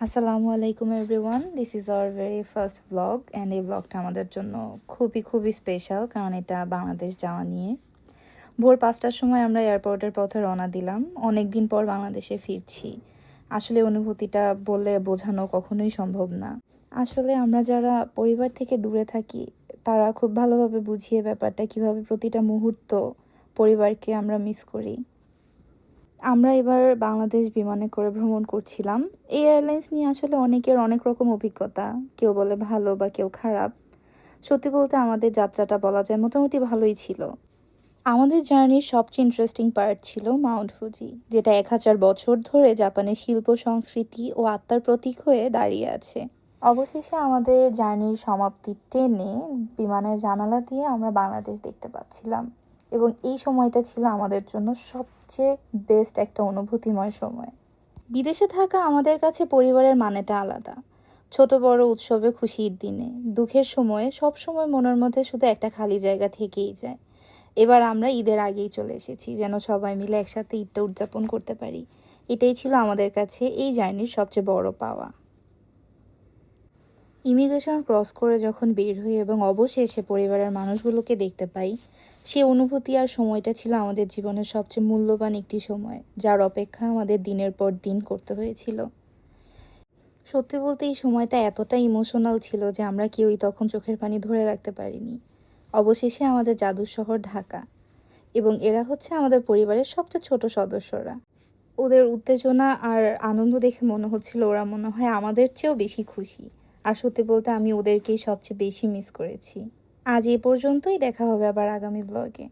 আসসালামু আলাইকুম everyone, this is our very first blog and এই ব্লগটা আমাদের জন্য খুবই স্পেশাল, কারণ এটা বাংলাদেশ যাওয়া নিয়ে। ভোর 5টার সময় আমরা এয়ারপোর্টের পথে রওনা দিলাম। অনেক দিন পর বাংলাদেশে ফিরছি। আসলে অনুভূতিটা বলে বোঝানো কখনোই সম্ভব না। আসলে আমরা যারা পরিবার থেকে দূরে থাকি তারা খুব ভালোভাবে বুঝিয়ে ব্যাপারটা, কিভাবে প্রতিটা মুহূর্ত পরিবারকে আমরা মিস করি। আমরা এবার বাংলাদেশ বিমানে করে ভ্রমণ করছিলাম। এই এয়ারলাইন্স নিয়ে আসলে অনেকের অনেক রকম অভিজ্ঞতা, কেউ বলে ভালো বা কেউ খারাপ। সত্যি বলতে আমাদের যাত্রাটা বলা যায় মোটামুটি ভালোই ছিল। আমাদের জার্নির সবচেয়ে ইন্টারেস্টিং পার্ট ছিল মাউন্ট ফুজি, যেটা 1000 বছর ধরে জাপানের শিল্প সংস্কৃতি ও আত্মার প্রতীক হয়ে দাঁড়িয়ে আছে। অবশেষে আমাদের জার্নির সমাপ্তি টেনে বিমানের জানালা দিয়ে আমরা বাংলাদেশ দেখতে পাচ্ছিলাম, এবং এই সময়টা ছিল আমাদের জন্য সবচেয়ে বেস্ট একটা অনুভূতিময় সময়। বিদেশে থাকা আমাদের কাছে পরিবারের মানেটা আলাদা। ছোট বড় উৎসবে, খুশির দিনে, দুঃখের সময়ে সব সময় মনের মধ্যে শুধু একটা খালি জায়গা থেকেই যায়। এবার আমরা ঈদের আগেই চলে এসেছি, যেন সবাই মিলে একসাথে ঈদটা উদযাপন করতে পারি। এটাই ছিল আমাদের কাছে এই জার্নির সবচেয়ে বড় পাওয়া। ইমিগ্রেশন ক্রস করে যখন বের হই এবং অবশেষে পরিবারের মানুষগুলোকে দেখতে পাই, সে অনুভূতি আর সময়টা ছিল আমাদের জীবনের সবচেয়ে মূল্যবান একটি সময়, যার অপেক্ষা আমাদের দিনের পর দিন করতে হয়েছিল। সত্যি বলতে এই সময়টা এতটা ইমোশনাল ছিল যে আমরা কেউই তখন চোখের পানি ধরে রাখতে পারিনি। অবশেষে আমাদের জাদুর শহর ঢাকা, এবং এরা হচ্ছে আমাদের পরিবারের সবচেয়ে ছোট সদস্যরা। ওদের উত্তেজনা আর আনন্দ দেখে মনে হচ্ছিল ওরা মনে হয় আমাদের চেয়েও বেশি খুশি। আর সত্যি বলতে আমি ওদেরকেই সবচেয়ে বেশি মিস করেছি। আজ এই পর্যন্তই, দেখা হবে আবার আগামী ব্লগে।